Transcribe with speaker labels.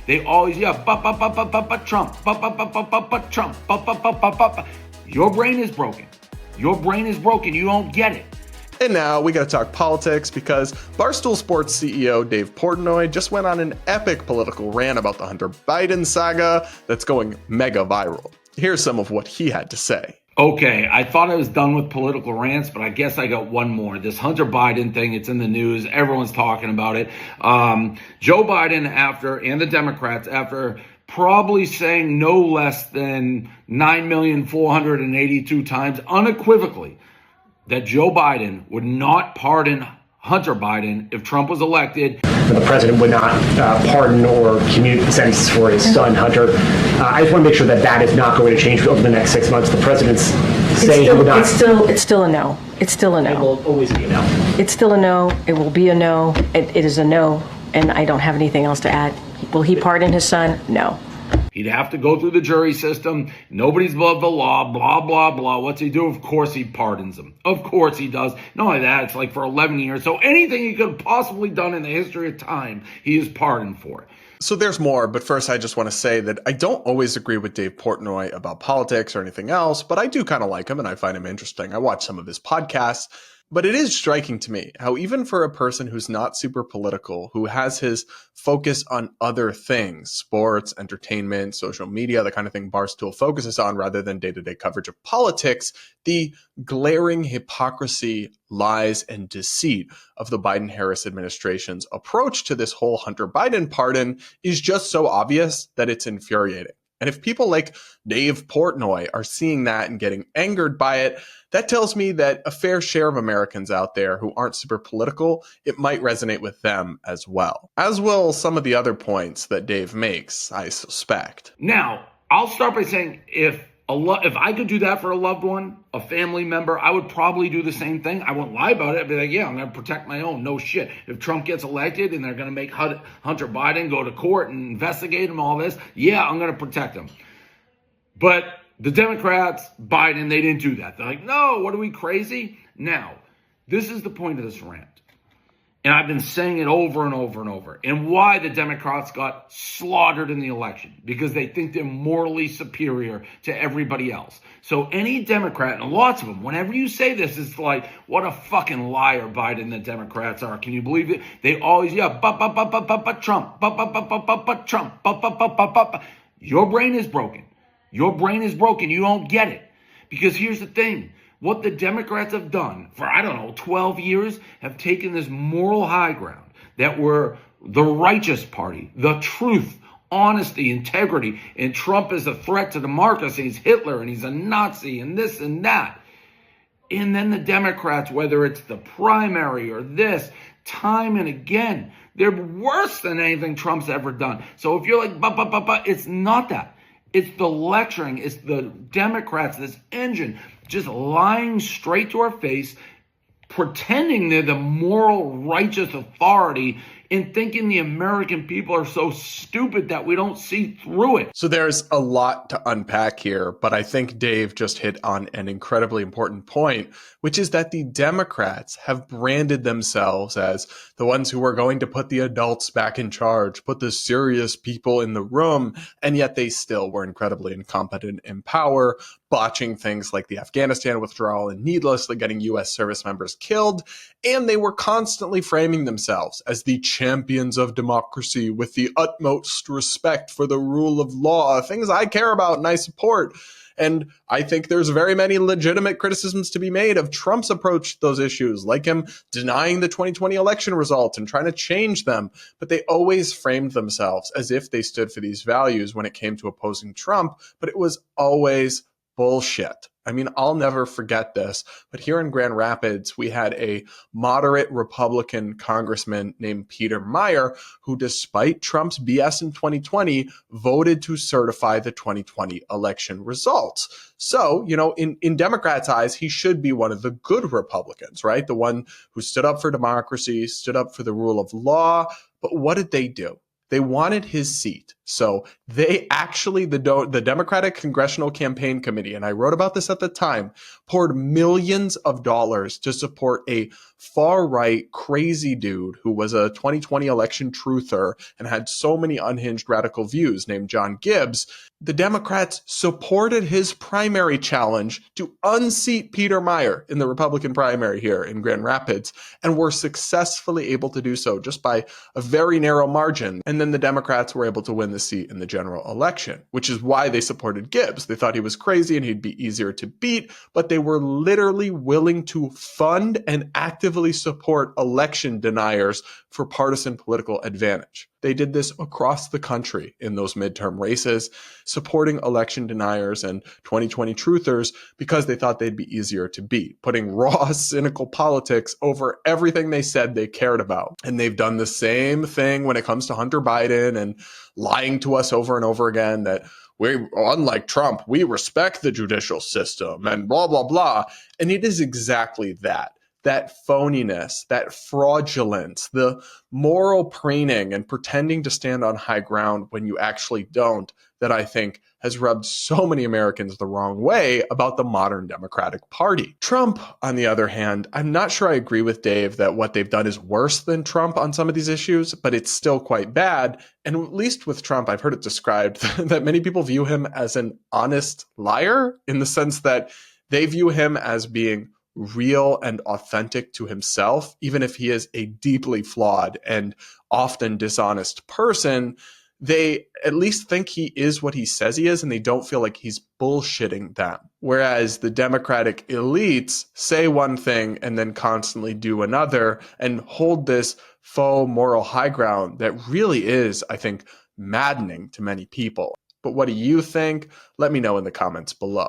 Speaker 1: They always, Trump, Trump, Your brain is broken. Your brain is broken. You don't get it.
Speaker 2: And now we got to talk politics because Barstool Sports CEO Dave Portnoy just went on an epic political rant about the Hunter Biden saga that's going mega viral. Here's some of what he had to say.
Speaker 1: Okay, I thought I was done with political rants, but I guess I got one more. This Hunter Biden thing, it's in the news. Everyone's talking about it. Joe Biden and the Democrats, after probably saying no less than 9,482 times unequivocally that Joe Biden would not pardon Hunter Biden if Trump was elected.
Speaker 3: The president would not pardon or commute sentences for his son, Hunter. I just want to make sure that that is not going to change over the next 6 months. The president's saying he would not.
Speaker 4: It's still a no. It's still a no.
Speaker 3: It will always be a no.
Speaker 4: It's still a no. It will be a no. It is a no. And I don't have anything else to add. Will he pardon his son? No.
Speaker 1: He'd have to go through the jury system. Nobody's above the law, blah, blah, blah. What's he do? Of course he pardons them. Of course he does. Not only that, it's like for 11 years. So anything he could have possibly done in the history of time, he is pardoned for.
Speaker 2: So there's more, but first I just want to say that I don't always agree with Dave Portnoy about politics or anything else, but I do kind of like him and I find him interesting. I watch some of his podcasts. But it is striking to me how even for a person who's not super political, who has his focus on other things, sports, entertainment, social media, the kind of thing Barstool focuses on rather than day-to-day coverage of politics, the glaring hypocrisy, lies, and deceit of the Biden-Harris administration's approach to this whole Hunter Biden pardon is just so obvious that it's infuriating. And if people like Dave Portnoy are seeing that and getting angered by it, that tells me that a fair share of Americans out there who aren't super political, it might resonate with them as well. As will some of the other points that Dave makes, I suspect.
Speaker 1: Now, I'll start by saying if I could do that for a loved one, a family member, I would probably do the same thing. I wouldn't lie about it. I'd be like, yeah, I'm going to protect my own. No shit. If Trump gets elected and they're going to make Hunter Biden go to court and investigate him, all this, yeah, I'm going to protect him. But the Democrats, Biden, they didn't do that. They're like, no, what are we, crazy? Now, this is the point of this rant. And I've been saying it over and over and over. And why the Democrats got slaughtered in the election. Because they think they're morally superior to everybody else. So any Democrat, and lots of them, whenever you say this, it's like, what a fucking liar Biden and the Democrats are. Can you believe it? They always, Trump, Trump, Your brain is broken. Your brain is broken. You don't get it. Because here's the thing. What the Democrats have done for, 12 years, have taken this moral high ground that we're the righteous party, the truth, honesty, integrity, and Trump is a threat to democracy. He's Hitler and he's a Nazi and this and that. And then the Democrats, whether it's the primary or this, time and again, they're worse than anything Trump's ever done. So if you're like, it's not that. It's the lecturing. It's the Democrats, this engine, just lying straight to our face, pretending they're the moral, righteous authority and thinking the American people are so stupid that we don't see through it.
Speaker 2: So there's a lot to unpack here, but I think Dave just hit on an incredibly important point, which is that the Democrats have branded themselves as the ones who are going to put the adults back in charge, put the serious people in the room, and yet they still were incredibly incompetent in power, botching things like the Afghanistan withdrawal and needlessly getting U.S. service members killed, and they were constantly framing themselves as the champions of democracy with the utmost respect for the rule of law, things I care about and I support. And I think there's very many legitimate criticisms to be made of Trump's approach to those issues, like him denying the 2020 election results and trying to change them. But they always framed themselves as if they stood for these values when it came to opposing Trump, but it was always bullshit. I mean, I'll never forget this, but here in Grand Rapids, we had a moderate Republican congressman named Peter Meyer, who, despite Trump's BS in 2020, voted to certify the 2020 election results. So, in Democrats' eyes, he should be one of the good Republicans, right? The one who stood up for democracy, stood up for the rule of law. But what did they do? They wanted his seat So they actually, the Democratic Congressional Campaign Committee, and I wrote about this at the time, poured millions of dollars to support a far-right crazy dude who was a 2020 election truther and had so many unhinged radical views named John Gibbs. The Democrats supported his primary challenge to unseat Peter Meyer in the Republican primary here in Grand Rapids, and were successfully able to do so just by a very narrow margin. And then the Democrats were able to win the seat in the general election, which is why they supported Gibbs. They thought he was crazy and he'd be easier to beat, but they were literally willing to fund and actively support election deniers for partisan political advantage. They did this across the country in those midterm races, supporting election deniers and 2020 truthers because they thought they'd be easier to beat, putting raw, cynical politics over everything they said they cared about. And they've done the same thing when it comes to Hunter Biden and lying to us over and over again that unlike Trump, we respect the judicial system and blah, blah, blah. And it is exactly that. That phoniness, that fraudulence, the moral preening and pretending to stand on high ground when you actually don't, that I think has rubbed so many Americans the wrong way about the modern Democratic Party. Trump, on the other hand, I'm not sure I agree with Dave that what they've done is worse than Trump on some of these issues, but it's still quite bad. And at least with Trump, I've heard it described that many people view him as an honest liar, in the sense that they view him as being real and authentic to himself, even if he is a deeply flawed and often dishonest person. They at least think he is what he says he is, and they don't feel like he's bullshitting them. Whereas the Democratic elites say one thing and then constantly do another and hold this faux moral high ground that really is, I think, maddening to many people. But what do you think? Let me know in the comments below.